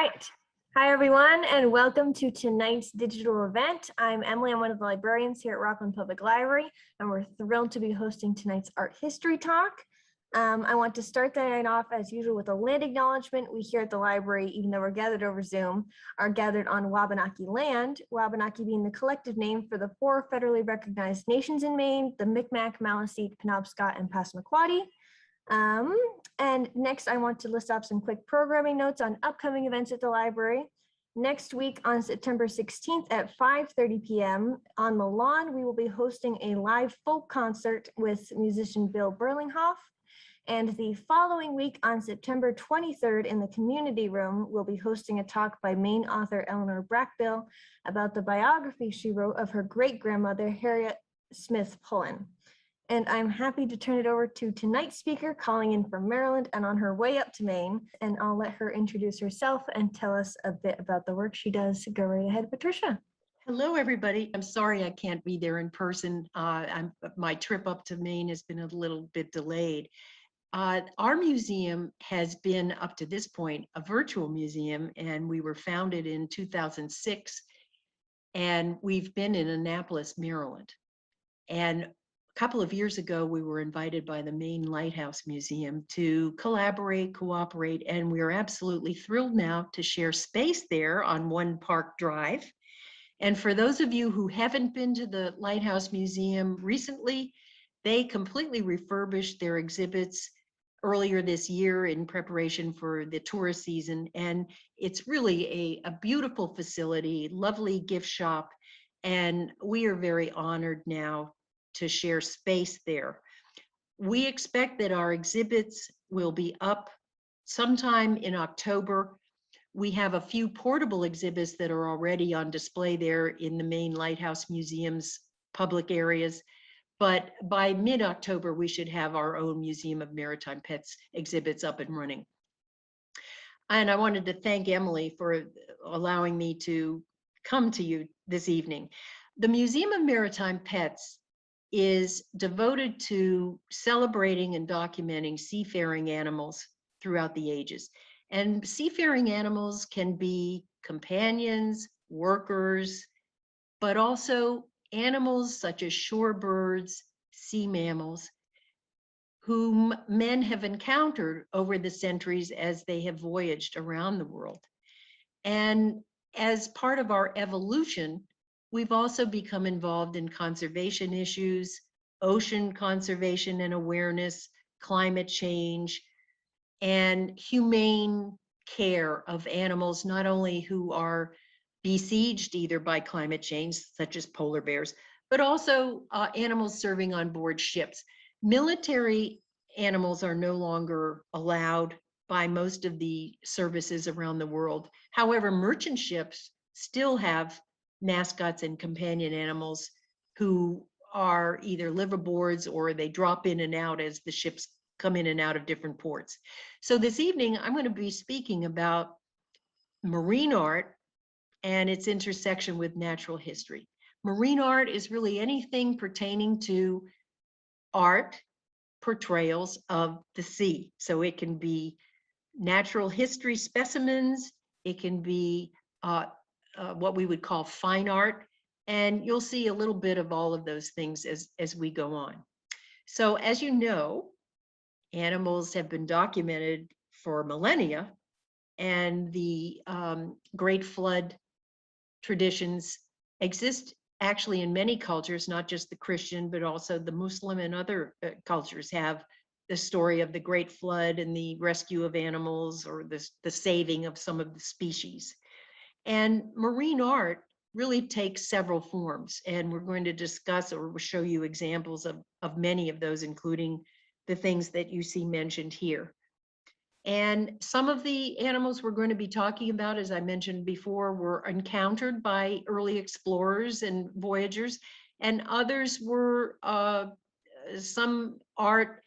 right. Hi, everyone, and welcome to tonight's digital event. I'm Emily. I'm one of the librarians here at Rockland Public Library, and we're thrilled to be hosting tonight's art history talk. I want to start the night off, as usual, with a land acknowledgement. We here at the library, even though we're gathered over Zoom, are gathered on Wabanaki land, Wabanaki being the collective name for the 4 federally recognized nations in Maine, the Micmac, Maliseet, Penobscot, and Passamaquoddy. And next, I want to list off some quick programming notes on upcoming events at the library. Next week on September 16th at 5:30 p.m. on the lawn, we will be hosting a live folk concert with musician Bill Berlinghoff. And the following week on September 23rd in the community room, we'll be hosting a talk by Maine author Eleanor Brackbill about the biography she wrote of her great-grandmother, Harriet Smith Pullen. And I'm happy to turn it over to tonight's speaker, calling in from Maryland and on her way up to Maine. And I'll let her introduce herself and tell us a bit about the work she does. Go right ahead, Patricia. Hello, everybody. I'm sorry I can't be there in person. My trip up to Maine has been a little bit delayed. Our museum has been, up to this point, a virtual museum, and we were founded in 2006, and we've been in Annapolis, Maryland. And a couple of years ago, we were invited by the Maine Lighthouse Museum to collaborate, cooperate, and we are absolutely thrilled now to share space there on One Park Drive. And for those of you who haven't been to the Lighthouse Museum recently, they completely refurbished their exhibits earlier this year in preparation for the tourist season. And it's really a beautiful facility, lovely gift shop. And we are very honored now to share space there. We expect that our exhibits will be up sometime in October. We have a few portable exhibits that are already on display there in the Maine Lighthouse Museum's public areas. But by mid-October, we should have our own Museum of Maritime Pets exhibits up and running. And I wanted to thank Emily for allowing me to come to you this evening. The Museum of Maritime Pets is devoted to celebrating and documenting seafaring animals throughout the ages. And seafaring animals can be companions, workers, but also animals such as shorebirds, sea mammals, whom men have encountered over the centuries as they have voyaged around the world. And as part of our evolution, we've also become involved in conservation issues, ocean conservation and awareness, climate change, and humane care of animals, not only who are besieged either by climate change, such as polar bears, but also animals serving on board ships. Military animals are no longer allowed by most of the services around the world. However, merchant ships still have mascots and companion animals who are either liveaboards or they drop in and out as the ships come in and out of different ports. So this evening, I'm going to be speaking about marine art and its intersection with natural history. Marine art is really anything pertaining to art portrayals of the sea. So it can be natural history specimens, it can be what we would call fine art, and you'll see a little bit of all of those things as we go on. So as you know, animals have been documented for millennia, and the Great Flood traditions exist actually in many cultures, not just the Christian, but also the Muslim and other cultures have the story of the Great Flood and the rescue of animals or the saving of some of the species. And marine art really takes several forms, and we're going to discuss or show you examples of many of those, including the things that you see mentioned here. And some of the animals we're going to be talking about, as I mentioned before, were encountered by early explorers and voyagers, and others were, some art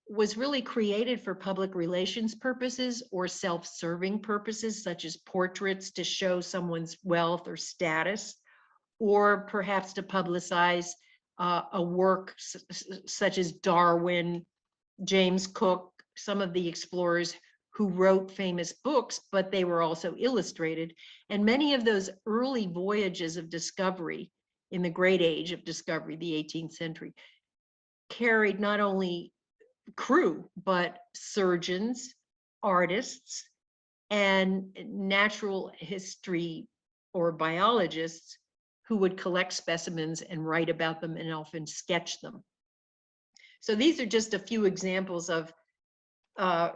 was really created for public relations purposes or self-serving purposes, such as portraits to show someone's wealth or status, or perhaps to publicize a work such as Darwin, James Cook, some of the explorers who wrote famous books, but they were also illustrated. And many of those early voyages of discovery in the great age of discovery, the 18th century, carried not only crew, but surgeons, artists, and natural history or biologists who would collect specimens and write about them and often sketch them. So these are just a few examples of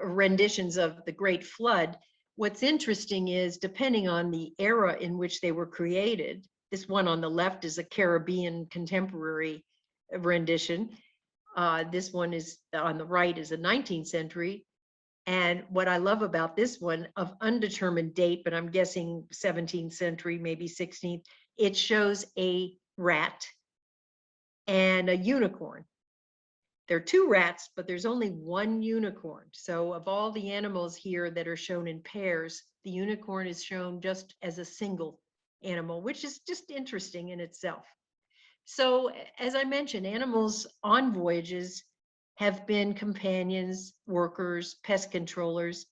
renditions of the Great Flood. What's interesting is, depending on the era in which they were created, this one on the left is a Caribbean contemporary rendition. This one is on the right is a 19th century. And what I love about this one, of undetermined date, but I'm guessing 17th century, maybe 16th, it shows a rat and a unicorn. There are two rats, but there's only one unicorn. So of all the animals here that are shown in pairs, the unicorn is shown just as a single animal, which is just interesting in itself. So as I mentioned, animals on voyages have been companions, workers, pest controllers,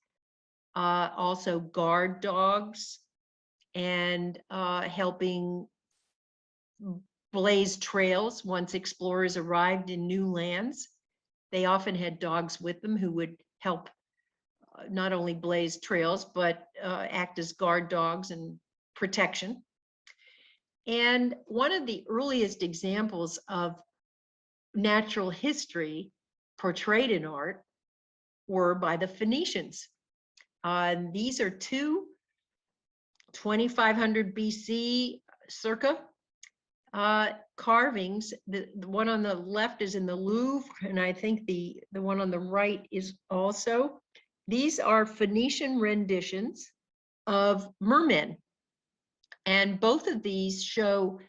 also guard dogs, and helping blaze trails once explorers arrived in new lands. They often had dogs with them who would help not only blaze trails, but act as guard dogs and protection. And one of the earliest examples of natural history portrayed in art were by the Phoenicians. These are two 2500 BC circa carvings. The one on the left is in the Louvre, and I think the one on the right is also. These are Phoenician renditions of mermen. And both of these show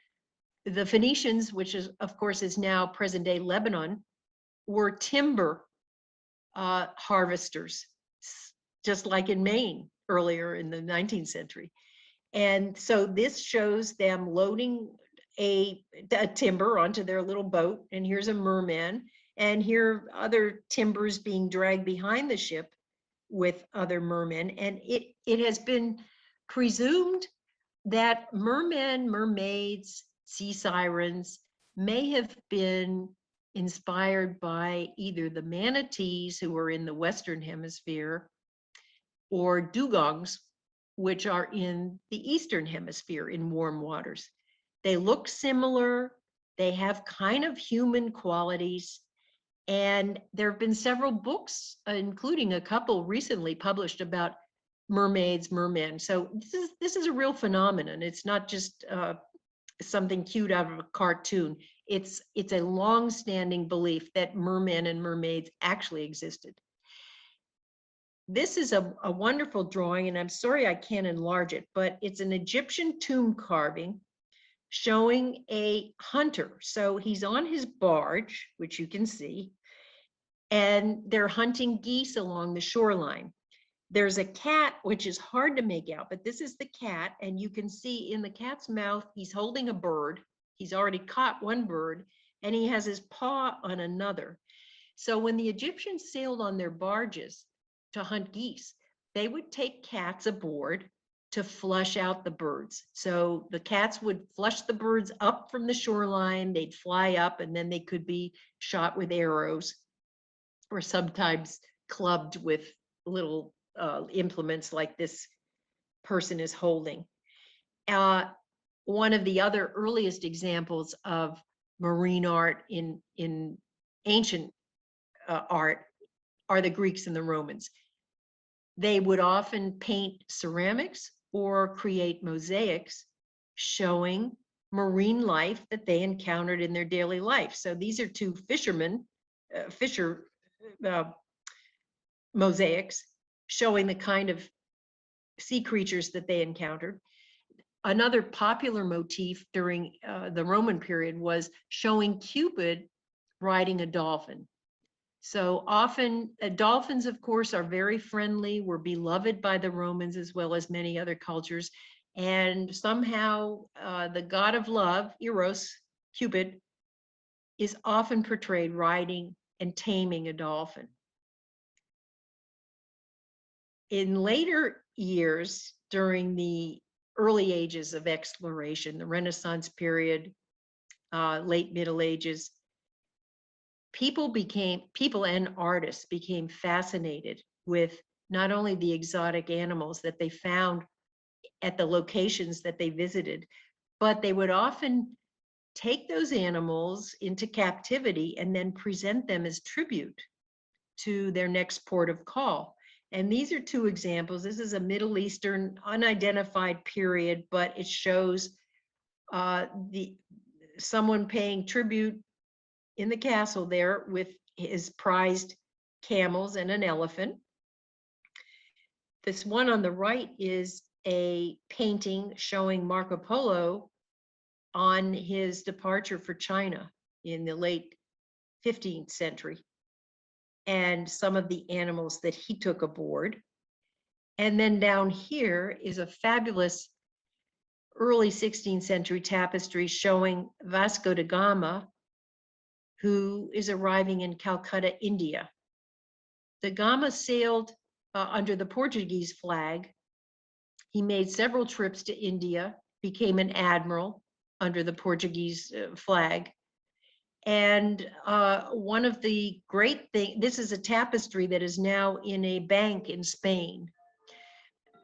the Phoenicians, which is, of course, is now present day Lebanon, were timber harvesters, just like in Maine earlier in the 19th century. And so this shows them loading a timber onto their little boat, and here's a merman, and here are other timbers being dragged behind the ship with other mermen. And it has been presumed that mermen, mermaids, sea sirens may have been inspired by either the manatees, who are in the Western Hemisphere, or dugongs, which are in the Eastern Hemisphere in warm waters. They look similar, they have kind of human qualities, and there have been several books, including a couple recently published, about mermaids, mermen. So this is a real phenomenon. It's not just something cute out of a cartoon. It's a long-standing belief that mermen and mermaids actually existed. This is a wonderful drawing, and I'm sorry I can't enlarge it, but it's an Egyptian tomb carving showing a hunter. So he's on his barge, which you can see, and they're hunting geese along the shoreline. There's a cat, which is hard to make out, but this is the cat, and you can see in the cat's mouth, he's holding a bird. He's already caught one bird, and he has his paw on another. So when the Egyptians sailed on their barges to hunt geese, they would take cats aboard to flush out the birds. So the cats would flush the birds up from the shoreline, they'd fly up, and then they could be shot with arrows, or sometimes clubbed with little implements like this person is holding. One of the other earliest examples of marine art in ancient art are the Greeks and the Romans. They would often paint ceramics or create mosaics showing marine life that they encountered in their daily life. So these are two fishermen, mosaics showing the kind of sea creatures that they encountered. Another popular motif during the Roman period was showing Cupid riding a dolphin. So often, dolphins, of course, are very friendly, were beloved by the Romans as well as many other cultures. And somehow the god of love, Eros, Cupid, is often portrayed riding and taming a dolphin. In later years, during the early ages of exploration, the Renaissance period, late Middle Ages, people and artists became fascinated with not only the exotic animals that they found at the locations that they visited, but they would often take those animals into captivity and then present them as tribute to their next port of call. And these are two examples. This is a Middle Eastern unidentified period, but it shows someone paying tribute in the castle there with his prized camels and an elephant. This one on the right is a painting showing Marco Polo on his departure for China in the late 15th century, and some of the animals that he took aboard. And then down here is a fabulous early 16th century tapestry showing Vasco da Gama, who is arriving in Calcutta, India. Da Gama sailed under the Portuguese flag. He made several trips to India, became an admiral under the Portuguese flag. And one of the great things, this is a tapestry that is now in a bank in Spain,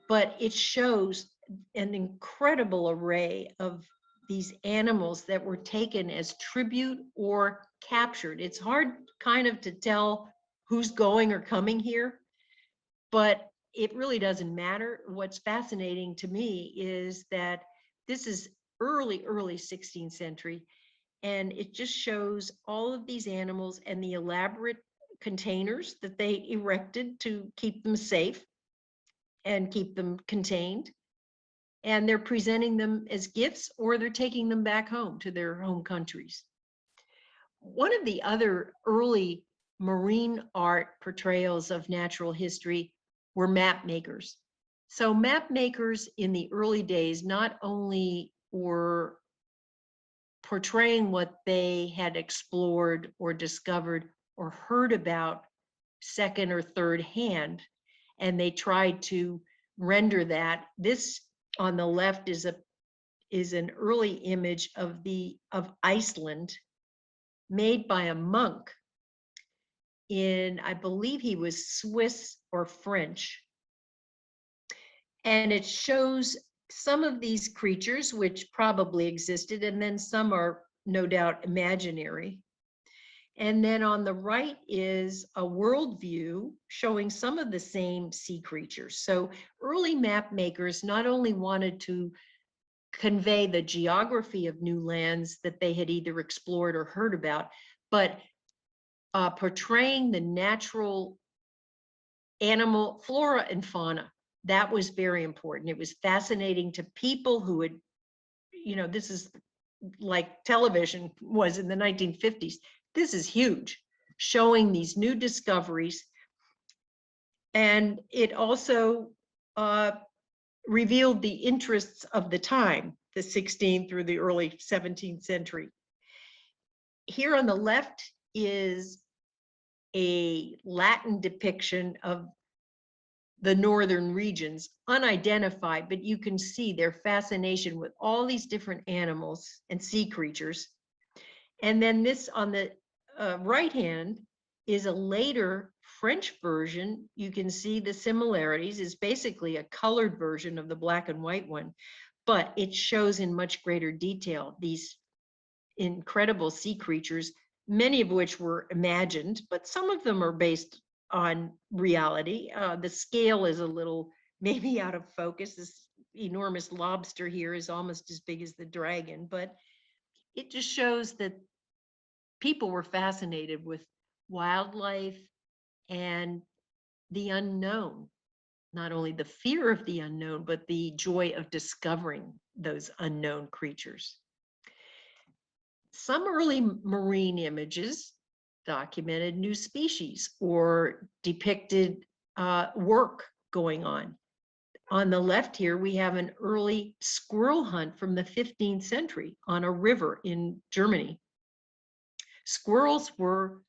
but it shows an incredible array of these animals that were taken as tribute or captured. It's hard kind of to tell who's going or coming here, but it really doesn't matter. What's fascinating to me is that this is early 16th century, and it just shows all of these animals and the elaborate containers that they erected to keep them safe and keep them contained. And they're presenting them as gifts, or they're taking them back home to their home countries. One of the other early marine art portrayals of natural history were map makers. So map makers in the early days not only were portraying what they had explored or discovered or heard about second or third hand, and they tried to render that. This on the left is an early image of Iceland, made by a monk in, I believe he was Swiss or French. And it shows some of these creatures which probably existed, and then some are no doubt imaginary. And then on the right is a world view showing some of the same sea creatures. So early map makers not only wanted to convey the geography of new lands that they had either explored or heard about, but portraying the natural animal flora and fauna. That was very important. It was fascinating to people who had, this is like television was in the 1950s. This is huge, showing these new discoveries. And it also revealed the interests of the time, the 16th through the early 17th century. Here on the left is a Latin depiction of the northern regions, unidentified, but you can see their fascination with all these different animals and sea creatures. And then this on the right hand is a later French version. You can see the similarities. It's basically a colored version of the black and white one, but it shows in much greater detail these incredible sea creatures, many of which were imagined, but some of them are based on reality. The scale is a little maybe out of focus. This enormous lobster here is almost as big as the dragon, but it just shows that people were fascinated with wildlife and the unknown, not only the fear of the unknown, but the joy of discovering those unknown creatures. Some early marine images documented new species or depicted work going on. On the left here, we have an early squirrel hunt from the 15th century on a river in Germany. Squirrels were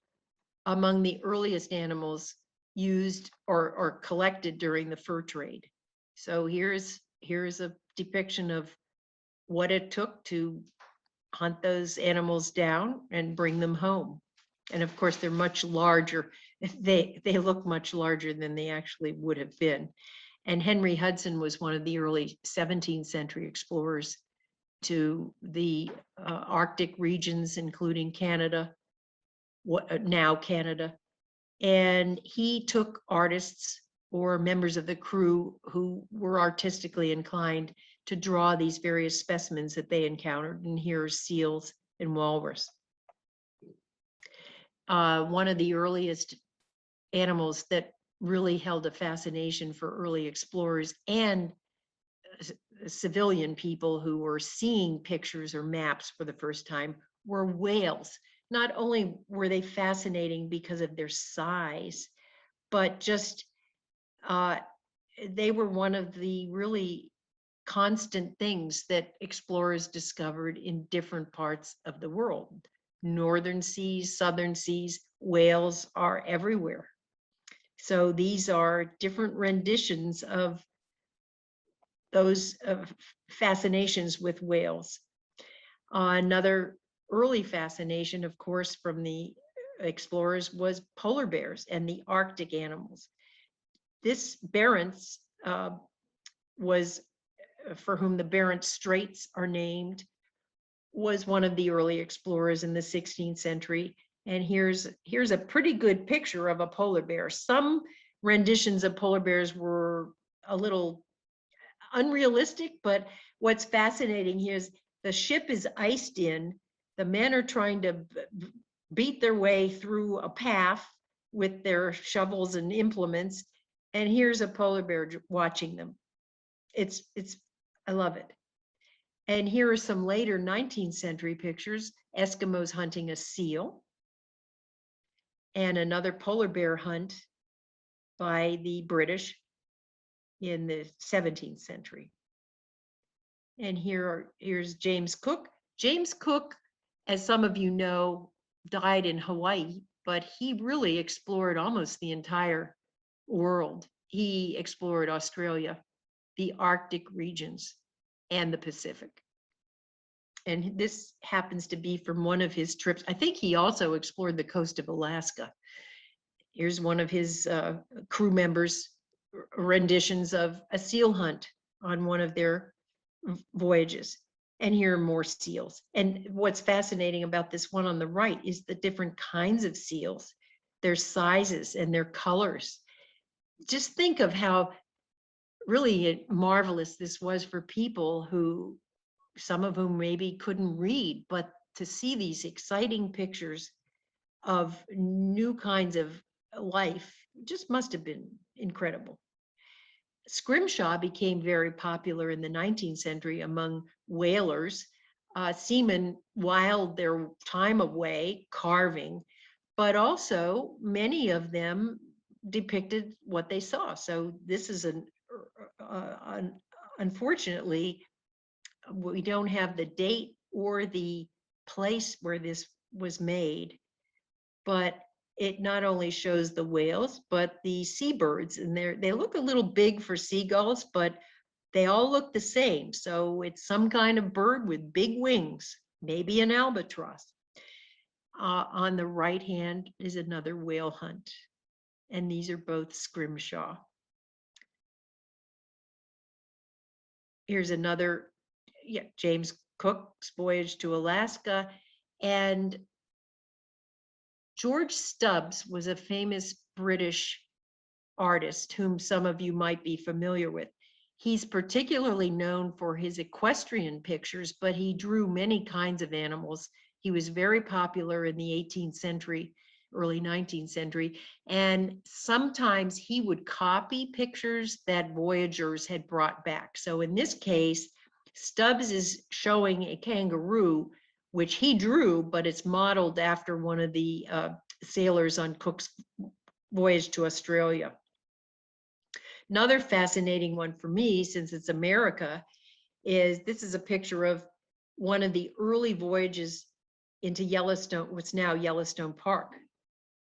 among the earliest animals used or collected during the fur trade. So here's a depiction of what it took to hunt those animals down and bring them home. And of course, they're much larger. They look much larger than they actually would have been. And Henry Hudson was one of the early 17th century explorers to the Arctic regions, including Canada, now Canada. And he took artists or members of the crew who were artistically inclined to draw these various specimens that they encountered. And here are seals and walrus. One of the earliest animals that really held a fascination for early explorers and civilian people who were seeing pictures or maps for the first time were whales. Not only were they fascinating because of their size, but just they were one of the really constant things that explorers discovered in different parts of the world. Northern seas, southern seas, whales are everywhere. So these are different renditions of those fascinations with whales. Another early fascination, of course, from the explorers was polar bears and the Arctic animals. This Barents was, for whom the Barents Straits are named, was one of the early explorers in the 16th century. And here's a pretty good picture of a polar bear. Some renditions of polar bears were a little unrealistic, but what's fascinating here is the ship is iced in. The men are trying to beat their way through a path with their shovels and implements. And here's a polar bear watching them. I love it. And here are some later 19th century pictures, Eskimos hunting a seal, and another polar bear hunt by the British in the 17th century. And here's James Cook. James Cook, as some of you know, died in Hawaii, but he really explored almost the entire world. He explored Australia, the Arctic regions, and the Pacific. And this happens to be from one of his trips. I think he also explored the coast of Alaska. Here's one of his crew members' renditions of a seal hunt on one of their voyages. And here are more seals. And what's fascinating about this one on the right is the different kinds of seals, their sizes and their colors. Just think of how really marvelous this was for people who, some of whom maybe couldn't read, but to see these exciting pictures of new kinds of life just must have been incredible. Scrimshaw became very popular in the 19th century among whalers. Seamen whiled their time away carving, but also many of them depicted what they saw. So this is unfortunately, we don't have the date or the place where this was made, but it not only shows the whales, but the seabirds, and they look a little big for seagulls, but they all look the same. So it's some kind of bird with big wings, maybe an albatross. On the right hand is another whale hunt, and these are both Scrimshaw. Here's another, James Cook's voyage to Alaska. And George Stubbs was a famous British artist whom some of you might be familiar with. He's particularly known for his equestrian pictures, but he drew many kinds of animals. He was very popular in the 18th century, early 19th century, and sometimes he would copy pictures that voyagers had brought back. So in this case, Stubbs is showing a kangaroo, which he drew, but it's modeled after one of the sailors on Cook's voyage to Australia. Another fascinating one for me, since it's America, is this is a picture of one of the early voyages into Yellowstone, what's now Yellowstone Park,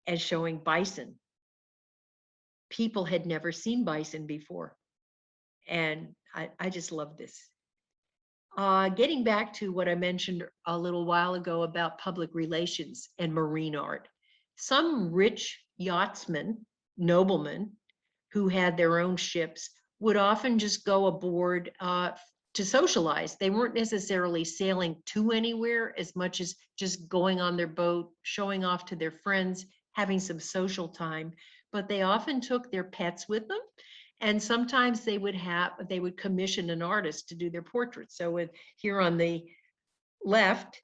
as showing bison. people had never seen bison before. And I just love this. Getting back to what I mentioned a little while ago about public relations and marine art, some rich yachtsmen, noblemen, who had their own ships would often just go aboard to socialize. They weren't necessarily sailing to anywhere as much as just going on their boat, showing off to their friends, having some social time. But they often took their pets with them. And sometimes they would commission an artist to do their portraits. So here on the left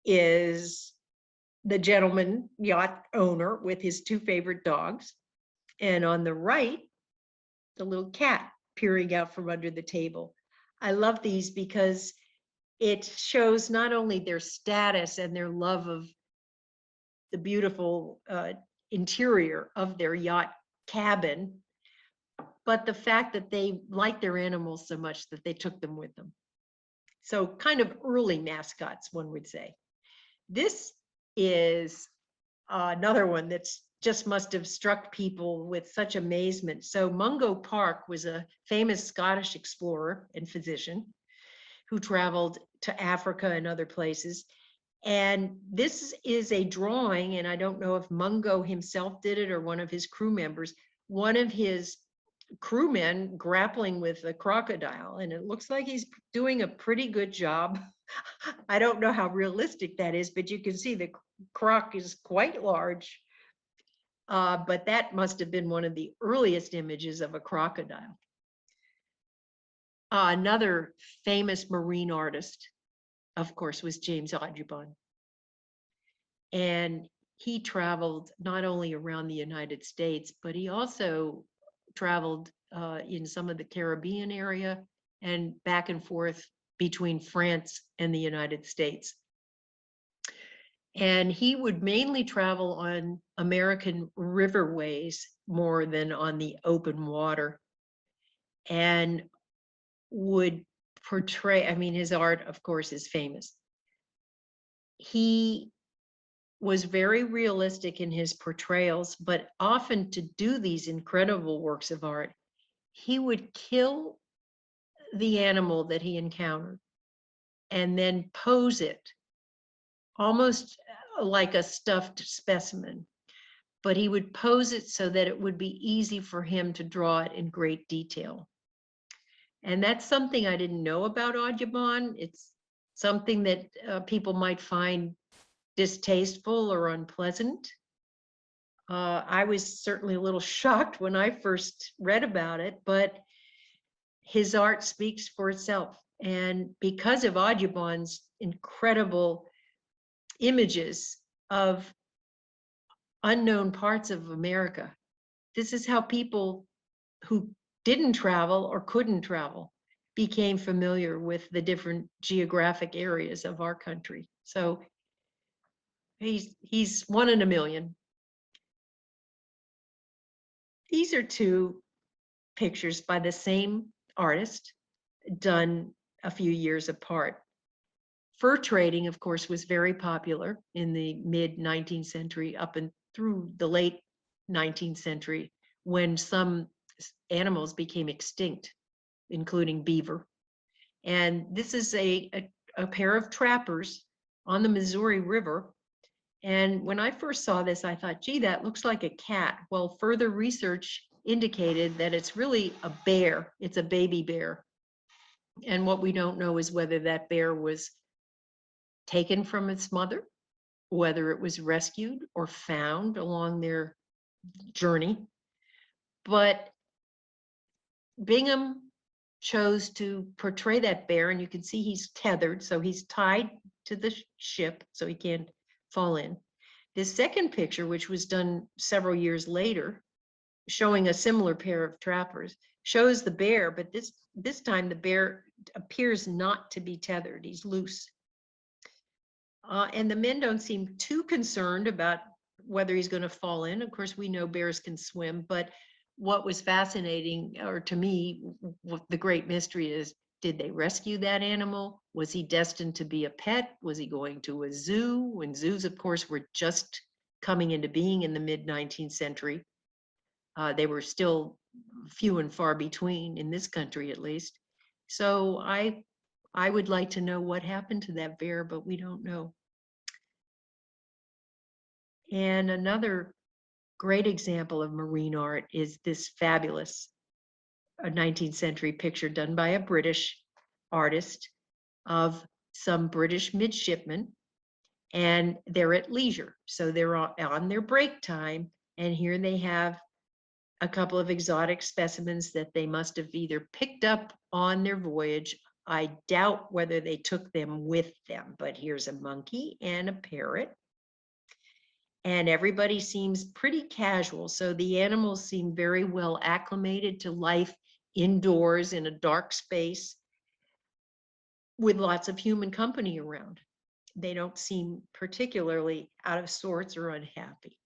is the gentleman yacht owner with his two favorite dogs. And on the right, the little cat peering out from under the table. I love these because it shows not only their status and their love of the beautiful interior of their yacht cabin, but the fact that they like their animals so much that they took them with them. So kind of early mascots, one would say. This is another one that's just must have struck people with such amazement. So Mungo Park was a famous Scottish explorer and physician who traveled to Africa and other places. And this is a drawing, and I don't know if Mungo himself did it or one of his crew members, one of his crewmen grappling with a crocodile, and it looks like he's doing a pretty good job. I don't know how realistic that is, but you can see the croc is quite large. But that must have been one of the earliest images of a crocodile. Another famous marine artist, of course, was James Audubon. And he traveled not only around the United States, but he also traveled in some of the Caribbean area and back and forth between France and the United States. And he would mainly travel on American riverways more than on the open water, and would portray, I mean, his art, of course, is famous. He was very realistic in his portrayals, but often to do these incredible works of art, he would kill the animal that he encountered and then pose it almost like a stuffed specimen, but he would pose it so that it would be easy for him to draw it in great detail. And that's something I didn't know about Audubon. It's something that people might find distasteful or unpleasant. I was certainly a little shocked when I first read about it, but his art speaks for itself. And because of Audubon's incredible images of unknown parts of America, this is how people who didn't travel or couldn't travel became familiar with the different geographic areas of our country. So he's one in a million. These are two pictures by the same artist, done a few years apart. Fur trading, of course, was very popular in the mid-19th century up and through the late 19th century, when some animals became extinct, including beaver. And this is a pair of trappers on the Missouri River. And when I first saw this, I thought, gee, that looks like a cat. Well, further research indicated that it's really a bear. It's a baby bear. And what we don't know is whether that bear was taken from its mother, whether it was rescued or found along their journey. But Bingham chose to portray that bear, and you can see he's tethered, so he's tied to the ship so he can't fall in. This second picture, which was done several years later, showing a similar pair of trappers, shows the bear, but this time the bear appears not to be tethered. He's loose. And the men don't seem too concerned about whether he's going to fall in. Of course, we know bears can swim, but what was fascinating, or to me, what the great mystery is, did they rescue that animal? Was he destined to be a pet? Was he going to a zoo? When zoos, of course, were just coming into being in the mid-19th century. They were still few and far between in this country, at least. So I would like to know what happened to that bear, but we don't know. And another great example of marine art is this fabulous 19th century picture done by a British artist of some British midshipmen, and they're at leisure. So they're on their break time, and here they have a couple of exotic specimens that they must have either picked up on their voyage. I doubt whether they took them with them, but here's a monkey and a parrot. And everybody seems pretty casual. So the animals seem very well acclimated to life indoors in a dark space with lots of human company around. They don't seem particularly out of sorts or unhappy.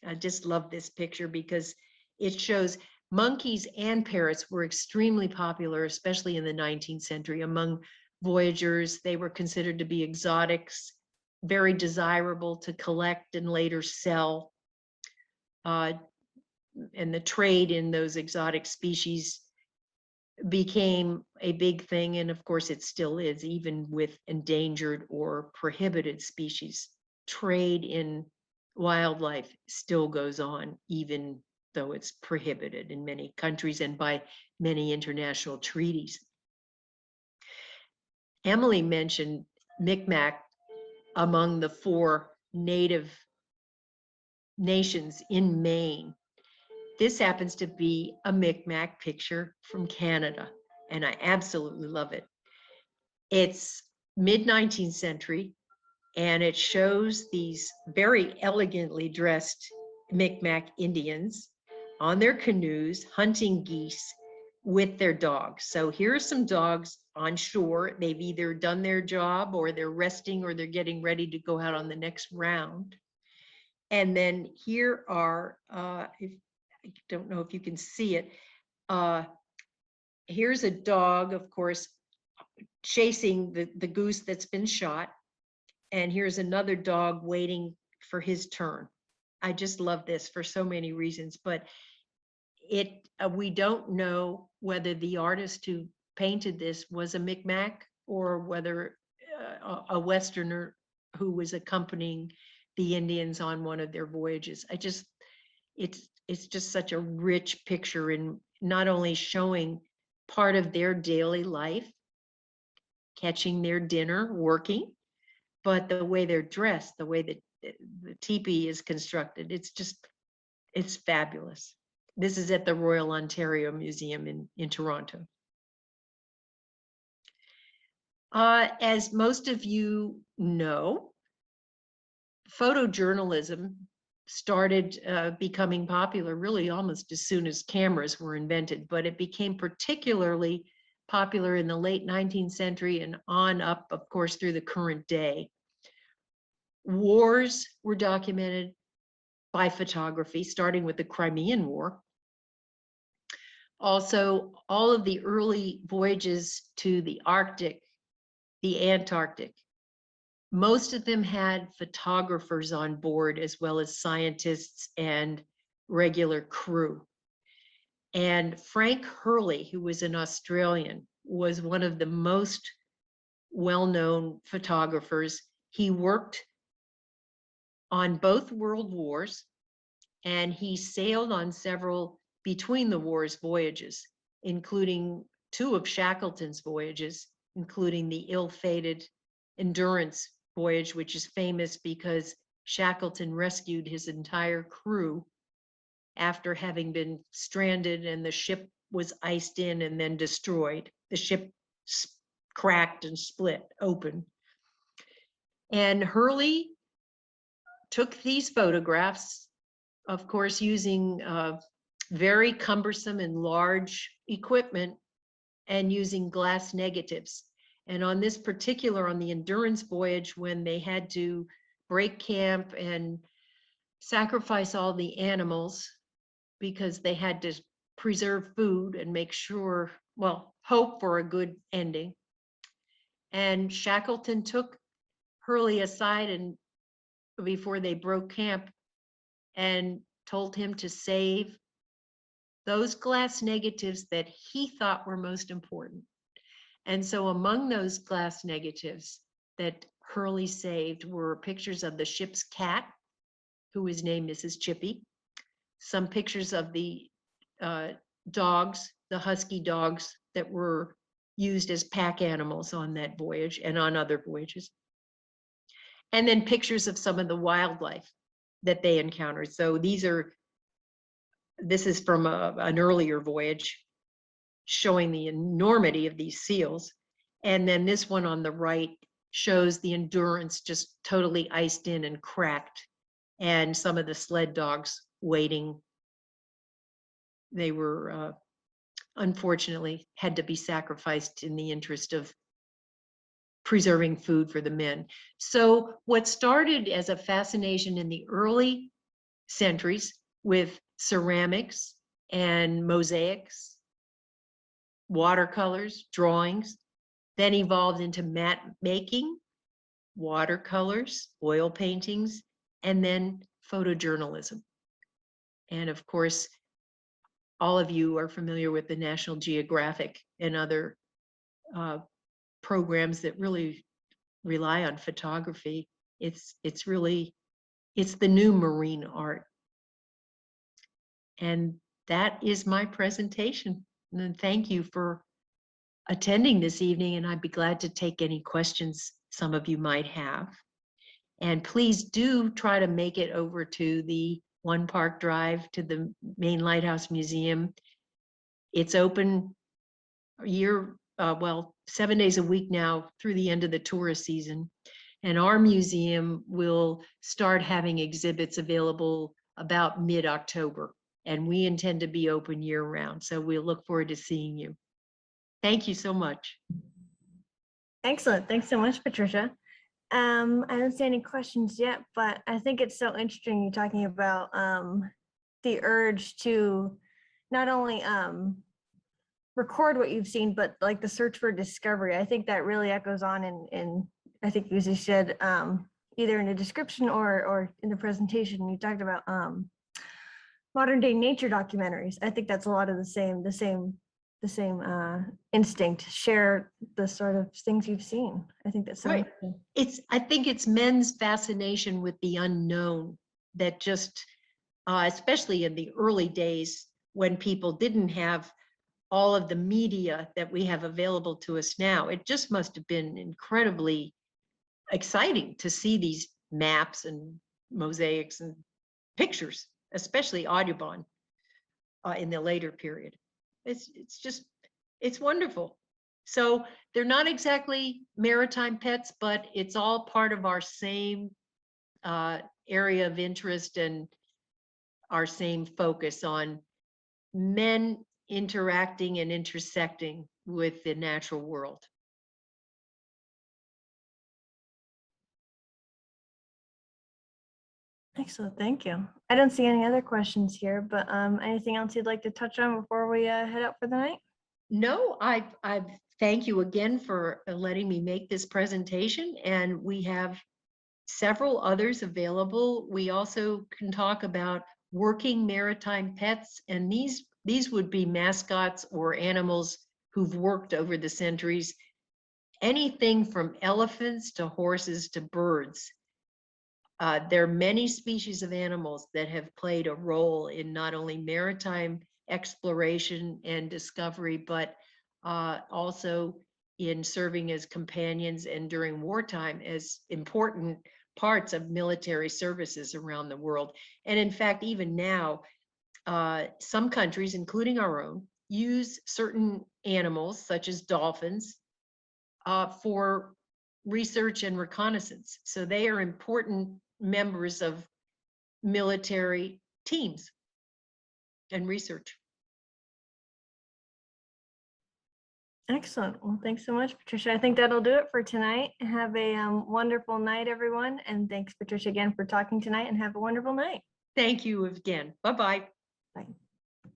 I just love this picture because it shows monkeys and parrots were extremely popular, especially in the 19th century among voyagers. They were considered to be exotics, very desirable to collect and later sell. And the trade in those exotic species became a big thing. And of course, it still is, even with endangered or prohibited species. Trade in wildlife still goes on, even though it's prohibited in many countries and by many international treaties. Emily mentioned Micmac among the 4 native nations in Maine. This happens to be a Micmac picture from Canada, and I absolutely love it. It's mid-19th century, and it shows these very elegantly dressed Micmac Indians on their canoes hunting geese with their dogs. So here are some dogs on shore. They've either done their job or they're resting or they're getting ready to go out on the next round. And then here are, I don't know if you can see it. Here's a dog, of course, chasing the goose that's been shot. And here's another dog waiting for his turn. I just love this for so many reasons, but we don't know whether the artist who painted this was a Micmac or whether a Westerner who was accompanying the Indians on one of their voyages. It's just such a rich picture in not only showing part of their daily life, catching their dinner, working, but the way they're dressed, the way that the teepee is constructed, it's fabulous. This is at the Royal Ontario Museum in Toronto. As most of you know, photojournalism started becoming popular really almost as soon as cameras were invented, but it became particularly popular in the late 19th century and on up, of course, through the current day. Wars were documented by photography, starting with the Crimean War. Also, all of the early voyages to the Arctic, the Antarctic, most of them had photographers on board as well as scientists and regular crew. And Frank Hurley, who was an Australian, was one of the most well-known photographers. He worked on both world wars, and he sailed on several between the wars voyages, including 2 of Shackleton's voyages, including the ill-fated Endurance voyage, which is famous because Shackleton rescued his entire crew after having been stranded and the ship was iced in and then destroyed. The ship cracked and split open. And Hurley took these photographs, of course, using very cumbersome and large equipment and using glass negatives. And on this particular, on the Endurance voyage, when they had to break camp and sacrifice all the animals because they had to preserve food and make sure, well, hope for a good ending. And Shackleton took Hurley aside and before they broke camp and told him to save those glass negatives that he thought were most important. And so among those glass negatives that Hurley saved were pictures of the ship's cat, who was named Mrs. Chippy, some pictures of the dogs, the husky dogs that were used as pack animals on that voyage and on other voyages, and then pictures of some of the wildlife that they encountered. So this is from an earlier voyage showing the enormity of these seals. And then this one on the right shows the Endurance just totally iced in and cracked, and some of the sled dogs waiting. They were unfortunately had to be sacrificed in the interest of preserving food for the men. So what started as a fascination in the early centuries with ceramics and mosaics, watercolors, drawings, then evolved into matte making, watercolors, oil paintings, and then photojournalism. And of course, all of you are familiar with the National Geographic and other programs that really rely on photography. It's the new marine art. And that is my presentation. And thank you for attending this evening, and I'd be glad to take any questions some of you might have. And please do try to make it over to the One Park Drive, to the main Lighthouse Museum. It's open 7 days a week now through the end of the tourist season. And our museum will start having exhibits available about mid-October. And we intend to be open year-round. So we'll look forward to seeing you. Thank you so much. Excellent. Thanks so much, Patricia. I don't see any questions yet, but I think it's so interesting you're talking about the urge to not only record what you've seen, but like the search for discovery. I think that really echoes on in I think you just said either in the description or in the presentation, you talked about modern day nature documentaries. I think that's a lot of the same instinct. Share the sort of things you've seen. I think that's so right. Interesting. I think it's men's fascination with the unknown that just, especially in the early days when people didn't have all of the media that we have available to us now, it just must have been incredibly exciting to see these maps and mosaics and pictures, especially Audubon in the later period. It's wonderful. So they're not exactly maritime pets, but it's all part of our same area of interest and our same focus on men interacting and intersecting with the natural world. Excellent, thank you. I don't see any other questions here, but anything else you'd like to touch on before we head out for the night? No, I thank you again for letting me make this presentation, and we have several others available. We also can talk about working maritime pets, and these would be mascots or animals who've worked over the centuries, anything from elephants to horses to birds. There are many species of animals that have played a role in not only maritime exploration and discovery, but also in serving as companions and during wartime as important parts of military services around the world. And in fact, even now, some countries, including our own, use certain animals, such as dolphins, for research and reconnaissance. So they are important members of military teams and research. Excellent. Well, thanks so much, Patricia. I think that'll do it for tonight. Have a wonderful night, everyone. And thanks, Patricia, again for talking tonight, and have a wonderful night. Thank you again. Bye-bye.